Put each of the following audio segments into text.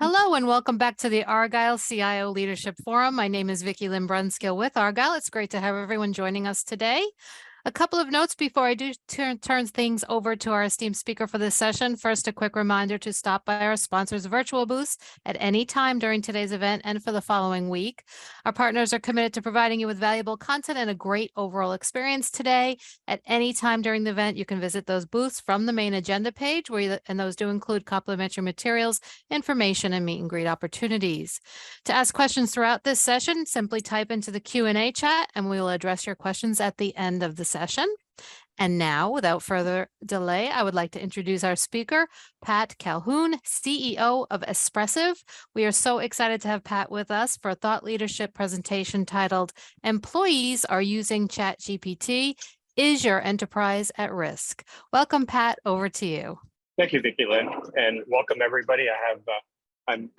Hello and welcome back to the Argyle CIO Leadership Forum. My name is Vicki Lynn Brunskill with Argyle. It's great to have everyone joining us today. A couple of notes before I do turn things over to our esteemed speaker for this session. First, a quick reminder to stop by our sponsors' virtual booths at any time during today's event and for the following week. Our partners are committed to providing you with valuable content and a great overall experience today. At any time during the event, you can visit those booths from the main agenda page, and those do include complimentary materials, information, and meet and greet opportunities. To ask questions throughout this session, simply type into the Q&A chat and we will address your questions at the end of the session. And now, without further delay, I would like to introduce our speaker, Pat Calhoun, CEO of Espressive. We are so excited to have Pat with us for a thought leadership presentation titled, Employees Are Using ChatGPT. Is your enterprise at risk? Welcome, Pat, over to you. Thank you, Vicki Lynn, and welcome everybody. I'm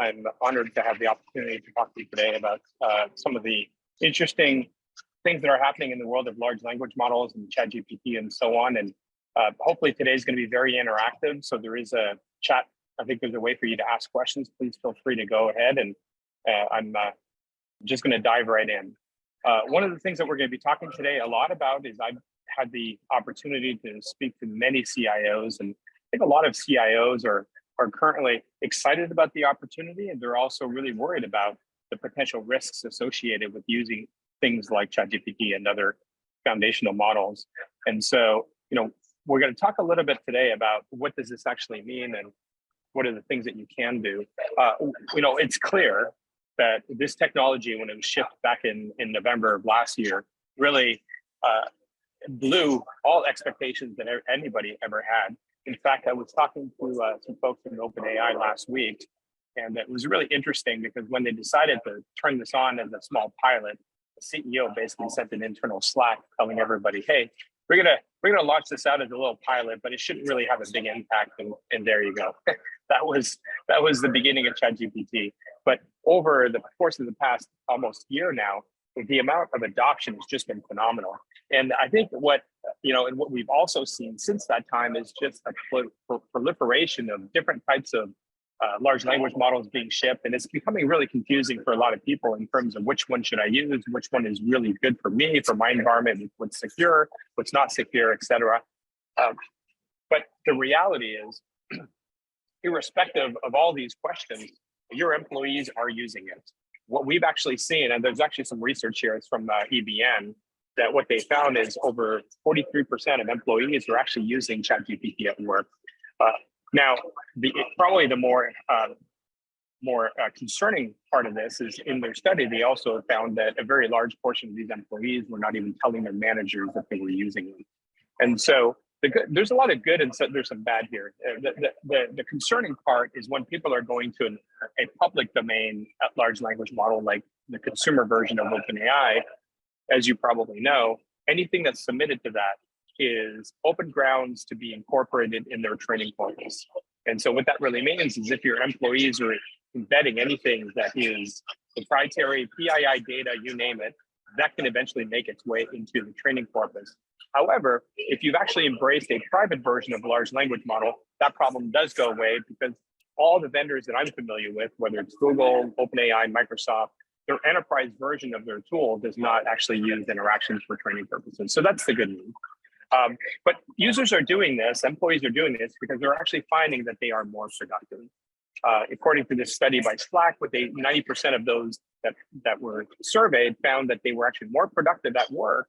honored to have the opportunity to talk to you today about some of the interesting things that are happening in the world of large language models and ChatGPT and so on. And hopefully today is going to be very interactive. So there is a chat. I think there's a way for you to ask questions. Please feel free to go ahead. And I'm just going to dive right in. One of the things that we're going to be talking today a lot about is I've had the opportunity to speak to many CIOs, and I think a lot of CIOs are currently excited about the opportunity, and they're also really worried about the potential risks associated with using things like ChatGPT and other foundational models. And so, we're going to talk a little bit today about what does this actually mean and what are the things that you can do. It's clear that this technology, when it was shipped back in November of last year, really blew all expectations that anybody ever had. In fact, I was talking to some folks from OpenAI last week, and it was really interesting because when they decided to turn this on as a small pilot, the CEO basically sent an internal Slack telling everybody, "Hey, we're gonna launch this out as a little pilot, but it shouldn't really have a big impact." And there you go. that was the beginning of ChatGPT. But over the course of the past almost year now, the amount of adoption has just been phenomenal. And I think what we've also seen since that time is just a proliferation of different types of large language models being shipped. And it's becoming really confusing for a lot of people in terms of which one should I use, which one is really good for me, for my environment, what's secure, what's not secure, et cetera. But the reality is, irrespective of all these questions, your employees are using it. What we've actually seen, and there's actually some research here, it's from EBN, that what they found is over 43% of employees are actually using ChatGPT at work. Now, probably the more concerning part of this is in their study, they also found that a very large portion of these employees were not even telling their managers that they were using them. And so there's a lot of good and so there's some bad here. The concerning part is when people are going to a public domain large language model like the consumer version of OpenAI, as you probably know, anything that's submitted to that is open grounds to be incorporated in their training corpus. And so what that really means is if your employees are embedding anything that is proprietary, PII data, you name it, that can eventually make its way into the training corpus. However, if you've actually embraced a private version of a large language model, that problem does go away because all the vendors that I'm familiar with, whether it's Google, OpenAI, Microsoft, their enterprise version of their tool does not actually use interactions for training purposes. So that's the good news. But users are doing this, employees are doing this because they're actually finding that they are more productive. According to this study by Slack, 90% of those that were surveyed found that they were actually more productive at work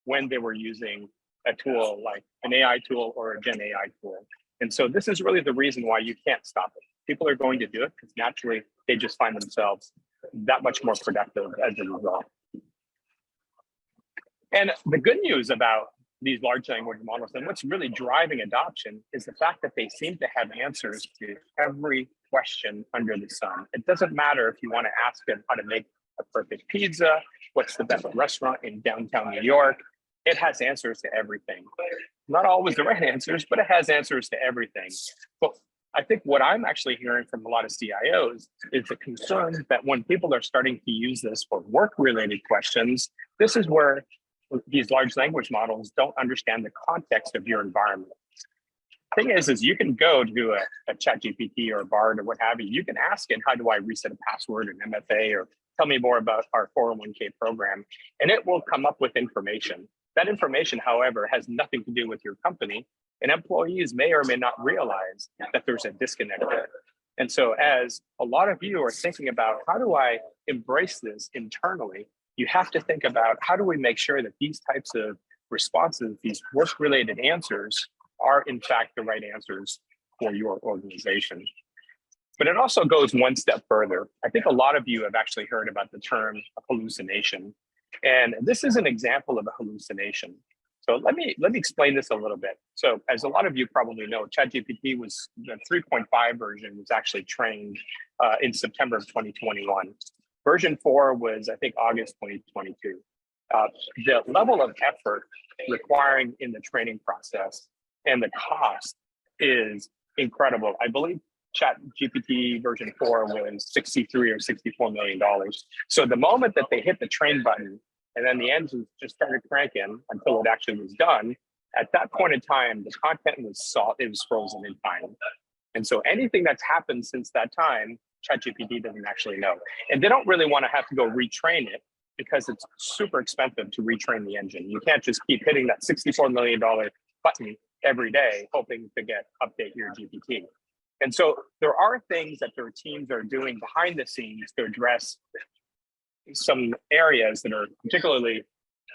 when they were using a tool like an AI tool or a Gen AI tool. And so this is really the reason why you can't stop it. People are going to do it because naturally they just find themselves that much more productive as a result. And the good news about these large language models and what's really driving adoption is the fact that they seem to have answers to every question under the sun. It doesn't matter if you want to ask it how to make a perfect pizza, what's the best restaurant in downtown New York. It has answers to everything. Not always the right answers, but it has answers to everything. But I think what I'm actually hearing from a lot of CIOs is the concern that when people are starting to use this for work-related questions, this is where these large language models don't understand the context of your environment. thing is you can go to a ChatGPT or a Bard or what have you. You can ask it, how do I reset a password, an MFA, or tell me more about our 401k program, and it will come up with information. That information, however, has nothing to do with your company, and employees may or may not realize that there's a disconnect there. And so as a lot of you are thinking about, how do I embrace this internally, you have to think about, how do we make sure that these types of responses, these work-related answers, are in fact the right answers for your organization. But it also goes one step further. I think a lot of you have actually heard about the term hallucination. And this is an example of a hallucination. So let me explain this a little bit. So as a lot of you probably know, ChatGPT was the 3.5 version was actually trained in September of 2021. Version 4 was, I think, August 2022. The level of effort requiring in the training process and the cost is incredible. I believe ChatGPT version 4 was 63 or $64 million. So the moment that they hit the train button and then the engines just started cranking until it actually was done, at that point in time, the content was it was frozen in time. And so anything that's happened since that time, ChatGPT doesn't actually know. And they don't really want to have to go retrain it because it's super expensive to retrain the engine. You can't just keep hitting that $64 million button every day, hoping to update your GPT. And so there are things that their teams are doing behind the scenes to address some areas that are particularly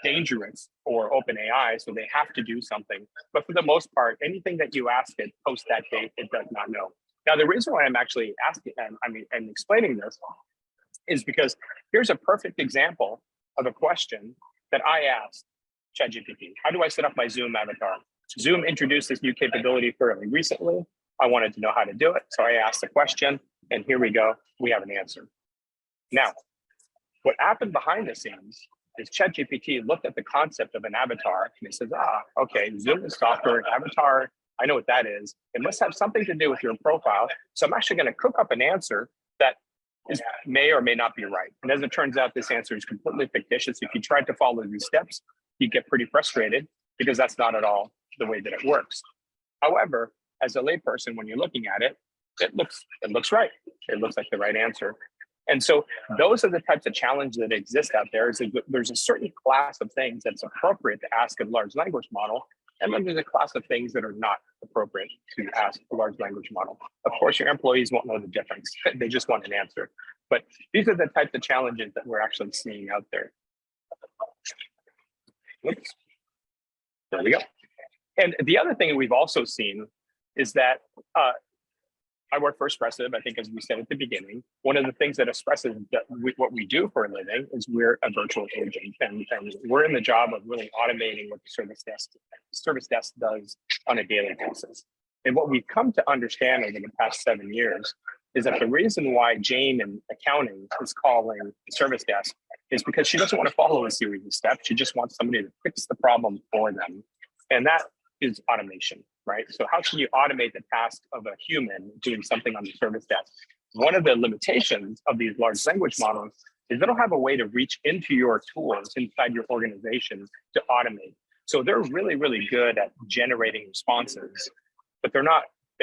dangerous for OpenAI, so they have to do something. But for the most part, anything that you ask it post that date, it does not know. Now, the reason why I'm actually asking, and explaining this is because here's a perfect example of a question that I asked ChatGPT. How do I set up my Zoom avatar? Zoom introduced this new capability fairly recently. I wanted to know how to do it. So I asked the question, and here we go. We have an answer. Now, what happened behind the scenes is ChatGPT looked at the concept of an avatar and it says, okay, Zoom is software, avatar, I know what that is. It must have something to do with your profile. So I'm actually going to cook up an answer that may or may not be right. And as it turns out, this answer is completely fictitious. If you tried to follow these steps, you get pretty frustrated because that's not at all the way that it works. However, as a layperson, when you're looking at it, it looks right. It looks like the right answer. And so those are the types of challenges that exist out there. There's a certain class of things that's appropriate to ask a large language model, and then there's a class of things that are not appropriate to ask a large language model. Of course, your employees won't know the difference. They just want an answer. But these are the types of challenges that we're actually seeing out there. Oops. There we go. And the other thing that we've also seen is that I work for Espressive. I think, as we said at the beginning, one of the things that Espressive, what we do for a living, is we're a virtual agent, and we're in the job of really automating what the service desk does on a daily basis. And what we've come to understand over the past 7 years is that the reason why Jane in accounting is calling the service desk is because she doesn't want to follow a series of steps. She just wants somebody to fix the problem for them, and that is automation. Right? So how can you automate the task of a human doing something on the service desk? One of the limitations of these large language models is they don't have a way to reach into your tools inside your organization to automate. So they're really, really good at generating responses, but they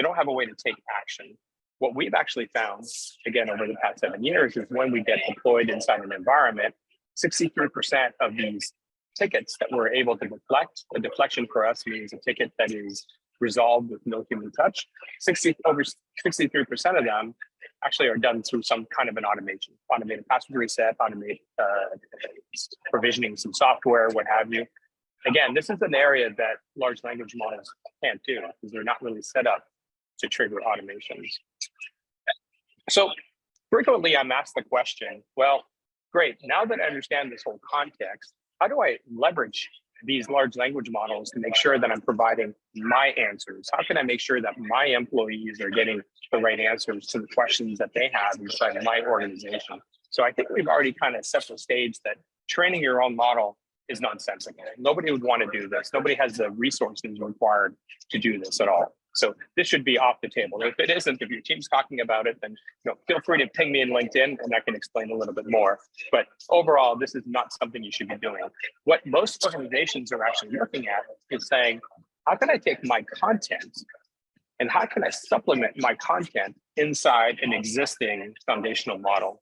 don't have a way to take action. What we've actually found, again, over the past 7 years, is when we get deployed inside an environment, 63% of these tickets that we're able to deflect, a deflection for us means a ticket that is resolved with no human touch. Over 63% of them actually are done through some kind of an automation, automated password reset, automate provisioning some software, what have you. Again, this is an area that large language models can't do because they're not really set up to trigger automations. So frequently I'm asked the question, well, great, now that I understand this whole context, how do I leverage these large language models to make sure that I'm providing my answers? How can I make sure that my employees are getting the right answers to the questions that they have inside my organization? So I think we've already kind of set the stage that training your own model is nonsensical. Nobody would want to do this. Nobody has the resources required to do this at all. So this should be off the table. If it isn't, if your team's talking about it, then feel free to ping me in LinkedIn and I can explain a little bit more. But overall, this is not something you should be doing. What most organizations are actually looking at is saying, how can I take my content And how can I supplement my content inside an existing foundational model,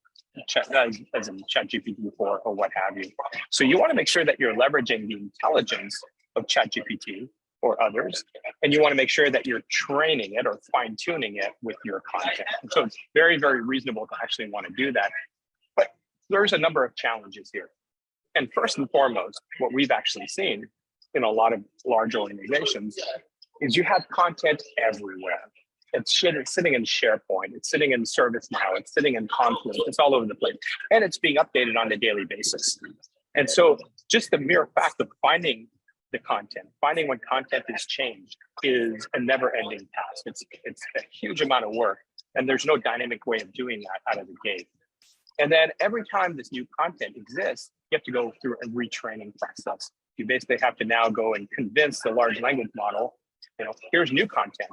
as in ChatGPT 4 or what have you? So you want to make sure that you're leveraging the intelligence of ChatGPT or others, and you want to make sure that you're training it or fine tuning it with your content. And so it's very, very reasonable to actually want to do that. But there's a number of challenges here. And first and foremost, what we've actually seen in a lot of large organizations is you have content everywhere. It's sitting in SharePoint, it's sitting in ServiceNow, it's sitting in Confluence, it's all over the place, and it's being updated on a daily basis. And so just the mere fact of finding the content, finding when content is changed is a never-ending task. It's a huge amount of work, and there's no dynamic way of doing that out of the gate. And then every time this new content exists, you have to go through a retraining process. You basically have to now go and convince the large language model, here's new content,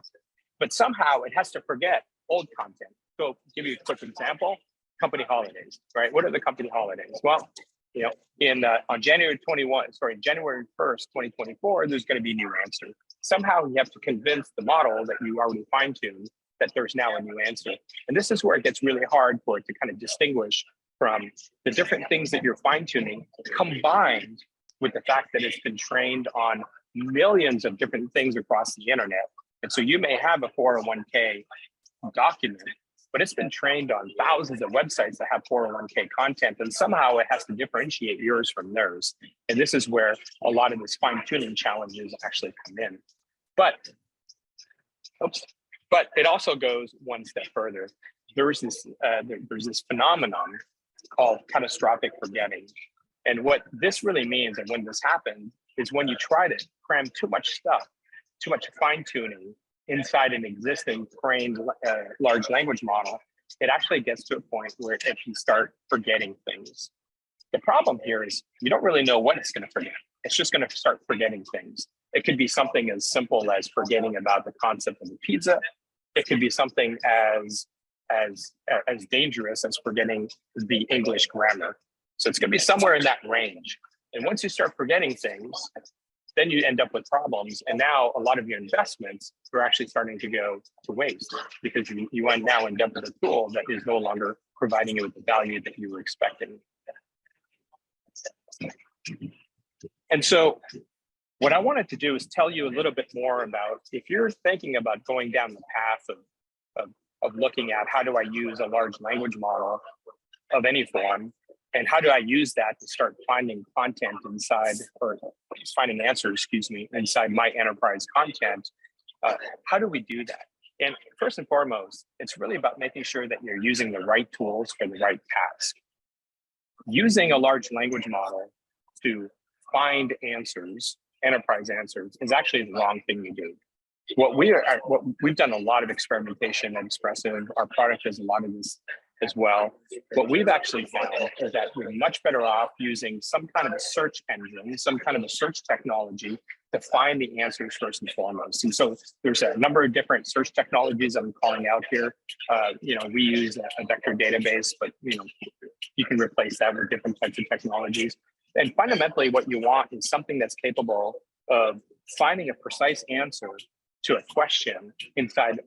but somehow it has to forget old content. So give you a quick example, company holidays, right? What are the company holidays? Well, on January 1st, 2024, there's going to be a new answer. Somehow you have to convince the model that you already fine-tuned that there's now a new answer. And this is where it gets really hard for it to kind of distinguish from the different things that you're fine-tuning, combined with the fact that it's been trained on millions of different things across the internet. And so you may have a 401k document, but it's been trained on thousands of websites that have 401k content, and somehow it has to differentiate yours from theirs. And this is where a lot of this fine-tuning challenges actually come in. But it also goes one step further. There's this phenomenon called catastrophic forgetting. And what this really means, and when this happens, is when you try to cram too much stuff, too much fine-tuning inside an existing trained large language model, it actually gets to a point where it can start forgetting things. The problem here is you don't really know what it's going to forget. It's just going to start forgetting things. It could be something as simple as forgetting about the concept of a pizza. It could be something as dangerous as forgetting the English grammar. So it's going to be somewhere in that range. And once you start forgetting things, then you end up with problems. And now a lot of your investments are actually starting to go to waste because you now end up with a tool that is no longer providing you with the value that you were expecting. And so what I wanted to do is tell you a little bit more about, if you're thinking about going down the path of looking at how do I use a large language model of any form, and how do I use that to start finding content inside, or finding answers, inside my enterprise content? How do we do that? And first and foremost, it's really about making sure that you're using the right tools for the right task. Using a large language model to find answers, enterprise answers, is actually the wrong thing to do. What we've done a lot of experimentation at Expressive. Our product does a lot of this as well. What we've actually found is that we're much better off using some kind of a search engine, some kind of a search technology to find the answers first and foremost. And so there's a number of different search technologies I'm calling out here. We use a vector database, but you can replace that with different types of technologies. And fundamentally, what you want is something that's capable of finding a precise answer to a question inside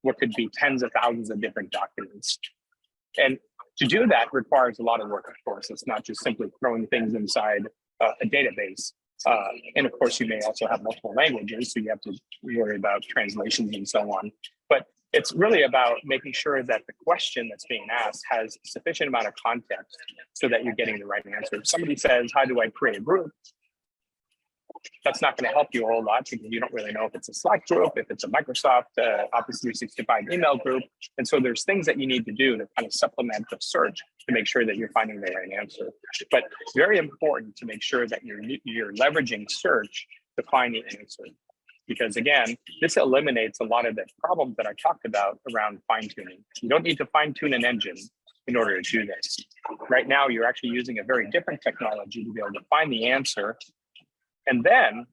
what could be tens of thousands of different documents. And to do that requires a lot of work, of course. It's not just simply throwing things inside a database. And of course, you may also have multiple languages, so you have to worry about translations and so on. But it's really about making sure that the question that's being asked has sufficient amount of context so that you're getting the right answer. If somebody says, how do I create a group? That's not going to help you a whole lot because you don't really know if it's a Slack group, if it's a Microsoft Office 365 email group. And so there's things that you need to do to kind of supplement the search to make sure that you're finding the right answer. But very important to make sure that you're leveraging search to find the answer. Because again, this eliminates a lot of the problems that I talked about around fine-tuning. You don't need to fine-tune an engine in order to do this. Right now, you're actually using a very different technology to be able to find the answer. And then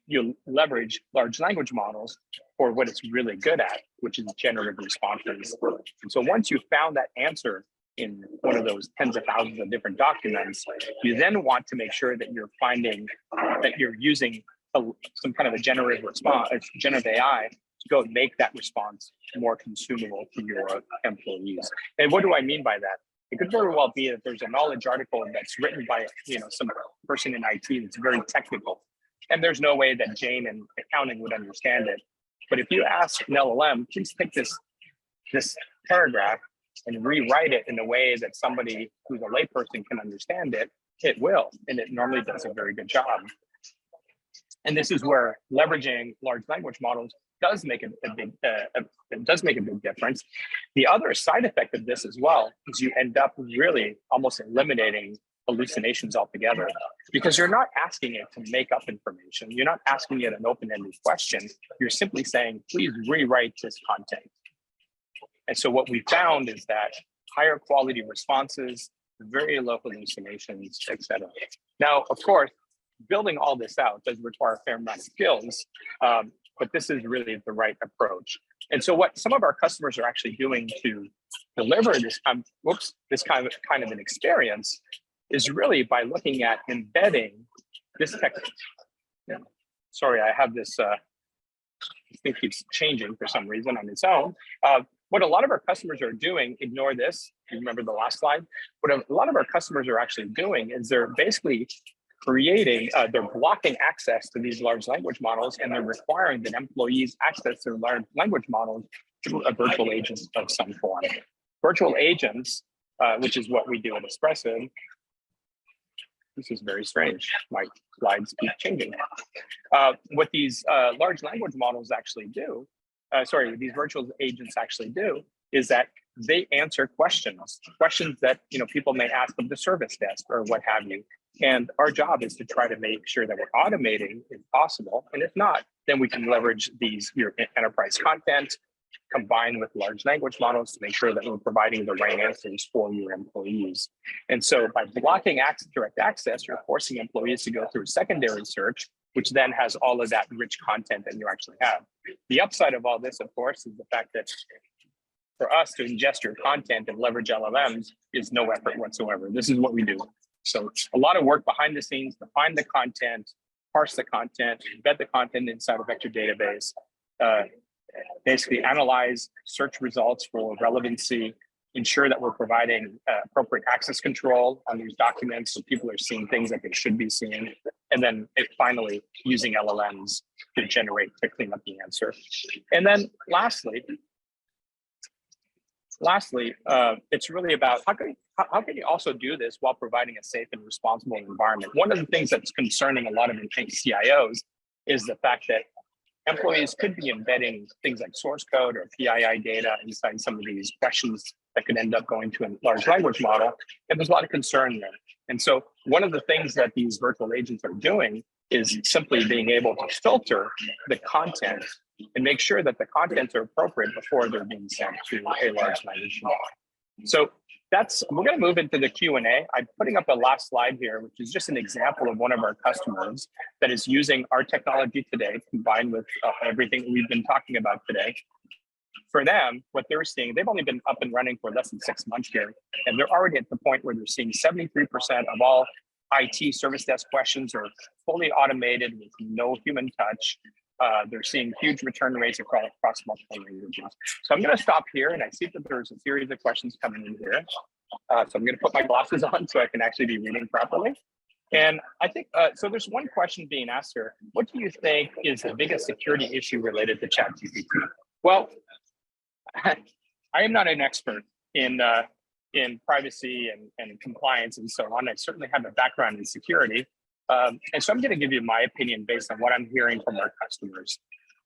you leverage large language models for what it's really good at, which is generative responses. And so once you've found that answer in one of those tens of thousands of different documents, you then want to make sure that you're finding that you're using some kind of a generative response, generative AI, to go make that response more consumable to your employees. And what do I mean by that? It could very well be that there's a knowledge article that's written by some person in IT that's very technical, and there's no way that Jane in accounting would understand it. But if you ask an LLM, please take this paragraph and rewrite it in a way that somebody who's a layperson can understand it, it will, and it normally does a very good job. And this is where leveraging large language models does make a big difference. The other side effect of this as well is you end up really almost eliminating hallucinations altogether, because you're not asking it to make up information. You're not asking it an open-ended question. You're simply saying, please rewrite this content. And so what we found is that higher quality responses, very low hallucinations, et cetera. Now, of course, building all this out does require a fair amount of skills, but this is really the right approach. And so what some of our customers are actually doing to deliver this kind of an experience is really by looking at embedding this technique. Yeah. Sorry, I have this, thing keeps changing for some reason on its own. What a lot of our customers are doing, ignore this, you remember the last slide? What a lot of our customers are actually doing is they're basically creating, they're blocking access to these large language models, and they're requiring that employees access their large language models through a virtual agent of some form. Virtual agents, which is what we do at Espresso. This is very strange. My slides keep changing. What these large language models actually do, these virtual agents actually do, is that they answer questions that people may ask of the service desk or what have you. And our job is to try to make sure that we're automating if possible. And if not, then we can leverage your enterprise content combined with large language models to make sure that we're providing the right answers for your employees. And so by blocking direct access, you're forcing employees to go through a secondary search, which then has all of that rich content that you actually have. The upside of all this, of course, is the fact that for us to ingest your content and leverage LLMs is no effort whatsoever. This is what we do. So a lot of work behind the scenes to find the content, parse the content, embed the content inside a vector database, basically analyze search results for relevancy, ensure that we're providing appropriate access control on these documents so people are seeing things that they should be seeing, and then finally using LLMs to clean up the answer. And then lastly, it's really about how can you also do this while providing a safe and responsible environment? One of the things that's concerning a lot of CIOs is the fact that employees could be embedding things like source code or PII data inside some of these questions that could end up going to a large language model. And there's a lot of concern there. And so one of the things that these virtual agents are doing is simply being able to filter the content and make sure that the contents are appropriate before they're being sent to a large language model. So we're going to move into the Q&A. I'm putting up a last slide here, which is just an example of one of our customers that is using our technology today, combined with everything we've been talking about today. For them, what they're seeing, they've only been up and running for less than 6 months here, and they're already at the point where they're seeing 73% of all IT service desk questions are fully automated with no human touch. They're seeing huge return rates across multiple languages. So I'm going to stop here, and I see that there's a series of questions coming in here. So I'm going to put my glasses on so I can actually be reading properly. And I think, so there's one question being asked here. What do you think is the biggest security issue related to ChatGPT? Well, I am not an expert in privacy and compliance and so on. I certainly have a background in security. And so I'm going to give you my opinion based on what I'm hearing from our customers.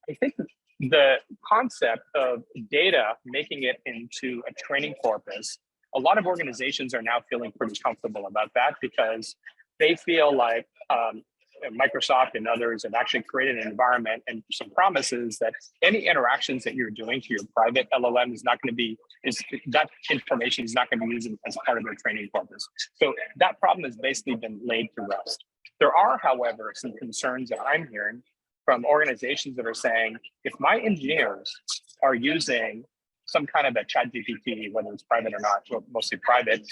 I think the concept of data, making it into a training corpus, a lot of organizations are now feeling pretty comfortable about that because they feel like Microsoft and others have actually created an environment and some promises that any interactions that you're doing to your private LLM is not going to be, that information is not going to be used as part of their training corpus. So that problem has basically been laid to rest. There are, however, some concerns that I'm hearing from organizations that are saying, if my engineers are using some kind of a ChatGPT, whether it's private or not, well, mostly private,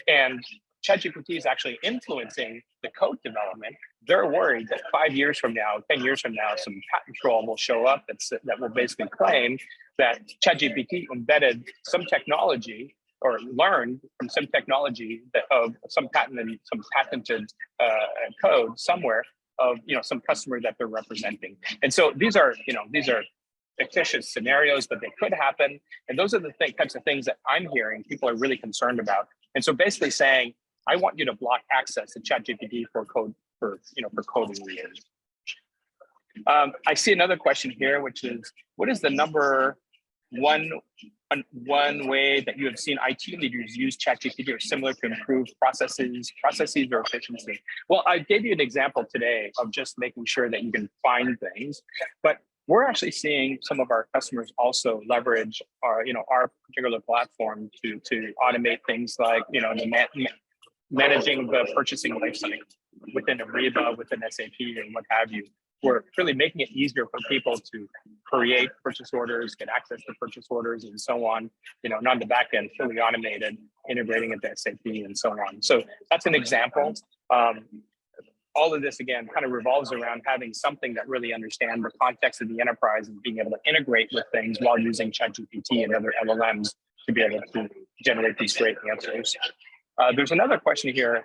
and ChatGPT is actually influencing the code development, they're worried that 5 years from now, 10 years from now, some patent troll will show up that will basically claim that ChatGPT embedded some technology or learned from some technology that of some patented code somewhere of some customer that they're representing. And so these are fictitious scenarios, but they could happen. And those are the types of things that I'm hearing people are really concerned about. And so basically saying, I want you to block access to ChatGPT for coding reasons. I see another question here, which is, what is the number one way that you have seen IT leaders use ChatGPT or similar to improve processes or efficiency? Well, I gave you an example today of just making sure that you can find things, but we're actually seeing some of our customers also leverage our particular platform to automate things like managing the purchasing lifecycle within Ariba, within SAP, and what have you. We're really making it easier for people to create purchase orders, get access to purchase orders, and so on. On the back end, fully automated, integrating into SAP, and so on. So that's an example. All of this, again, kind of revolves around having something that really understands the context of the enterprise and being able to integrate with things while using ChatGPT and other LLMs to be able to generate these great answers. There's another question here.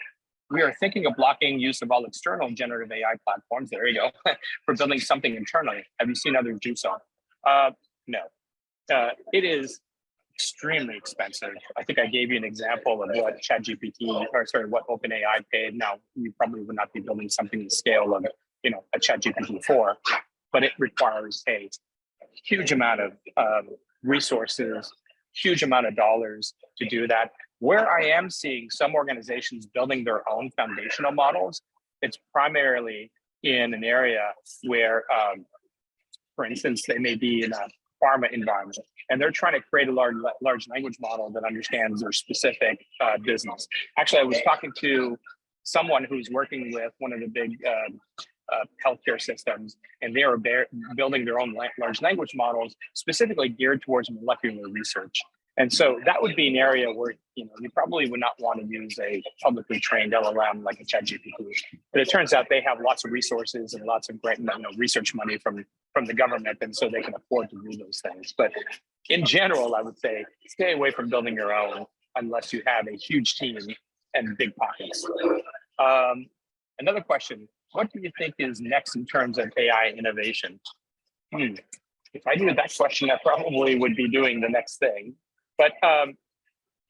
We are thinking of blocking use of all external generative AI platforms, there you go, for building something internally. Have you seen others do so? No. It is extremely expensive. I think I gave you an example of what what OpenAI paid. Now, you probably would not be building something the scale of, a ChatGPT 4, but it requires a huge amount of resources, huge amount of dollars to do that. Where I am seeing some organizations building their own foundational models, it's primarily in an area where, for instance, they may be in a pharma environment, and they're trying to create a large language model that understands their specific business. Actually, I was talking to someone who's working with one of the big healthcare systems, and they are building their own large language models specifically geared towards molecular research. And so that would be an area where you probably would not want to use a publicly trained LLM like a ChatGPT. But it turns out they have lots of resources and lots of research money from the government, and so they can afford to do those things. But in general, I would say stay away from building your own unless you have a huge team and big pockets. Another question: what do you think is next in terms of AI innovation? If I knew that question, I probably would be doing the next thing. But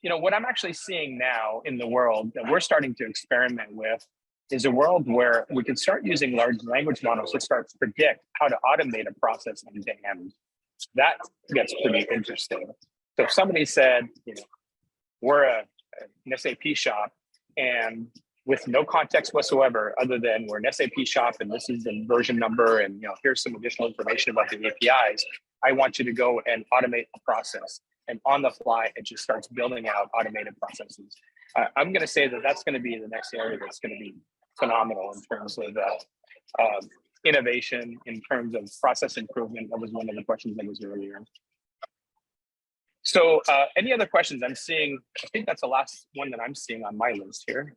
what I'm actually seeing now in the world that we're starting to experiment with is a world where we can start using large language models to start to predict how to automate a process end to end. That gets pretty interesting. So if somebody said, we're an SAP shop, and with no context whatsoever, other than we're an SAP shop and this is the version number, and here's some additional information about the APIs, I want you to go and automate a process. And on the fly, it just starts building out automated processes. I'm going to say that that's going to be the next area that's going to be phenomenal in terms of innovation, in terms of process improvement. That was one of the questions that was earlier. So any other questions I'm seeing? I think that's the last one that I'm seeing on my list here.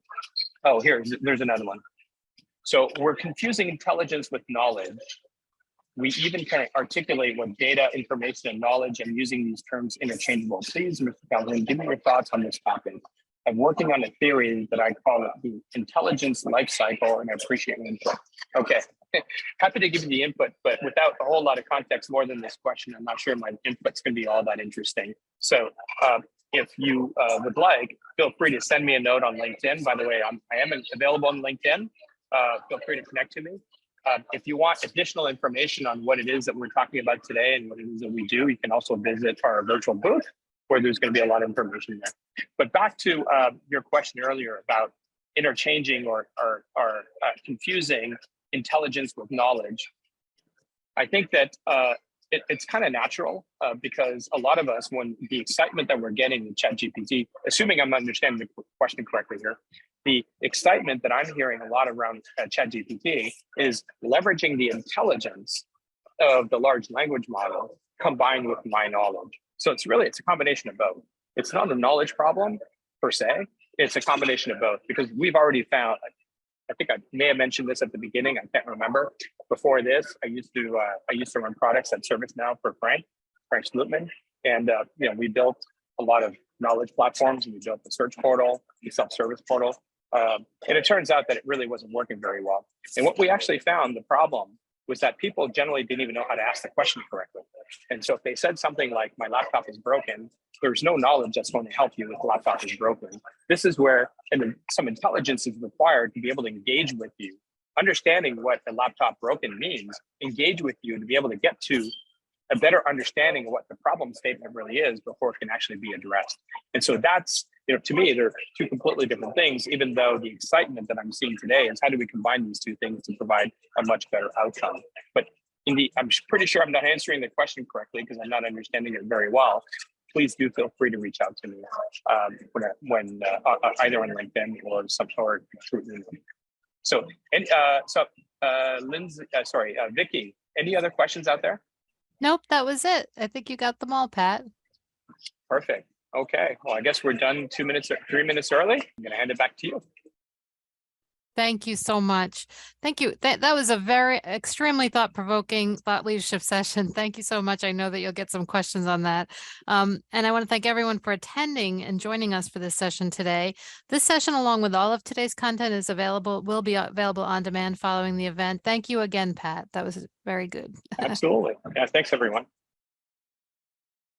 Oh, there's another one. So we're confusing intelligence with knowledge. We even can articulate what data, information, and knowledge, and using these terms interchangeable. Please, Mr. Calhoun, give me your thoughts on this topic. I'm working on a theory that I call it the intelligence life cycle, and I appreciate your input. Okay, happy to give you the input, but without a whole lot of context more than this question, I'm not sure my input's going to be all that interesting. So if you would like, feel free to send me a note on LinkedIn. By the way, I am available on LinkedIn. Feel free to connect to me. If you want additional information on what it is that we're talking about today and what it is that we do, you can also visit our virtual booth, where there's going to be a lot of information there. But back to your question earlier about interchanging or confusing intelligence with knowledge. I think that it's kind of natural because a lot of us, when the excitement that we're getting in ChatGPT, assuming I'm understanding the question correctly here, the excitement that I'm hearing a lot around ChatGPT is leveraging the intelligence of the large language model combined with my knowledge. So it's a combination of both. It's not a knowledge problem per se. it's a combination of both, because we've already found, I think I may have mentioned this at the beginning, I can't remember. Before this, I used to run products at ServiceNow for Frank Slootman. And we built a lot of knowledge platforms, and we built the search portal, the self-service portal. And it turns out that it really wasn't working very well. And what we actually found, the problem was that people generally didn't even know how to ask the question correctly. And so if they said something like, my laptop is broken, there's no knowledge that's going to help you if the laptop is broken. This is where some intelligence is required to be able to engage with you, understanding what a laptop broken means, engage with you to be able to get to a better understanding of what the problem statement really is before it can actually be addressed. And so that's, to me, they're two completely different things, even though the excitement that I'm seeing today is how do we combine these two things to provide a much better outcome. But I'm pretty sure I'm not answering the question correctly because I'm not understanding it very well. Please do feel free to reach out to me when either on LinkedIn or through email. So, Lindsay, Vicky, any other questions out there? Nope, that was it. I think you got them all, Pat. Perfect. Okay. Well, I guess we're done 3 minutes early. I'm going to hand it back to you. Thank you so much. Thank you. That was a very extremely thought-provoking thought leadership session. Thank you so much. I know that you'll get some questions on that. And I want to thank everyone for attending and joining us for this session today. This session, along with all of today's content, will be available on demand following the event. Thank you again, Pat. That was very good. Absolutely. Yeah, thanks, everyone.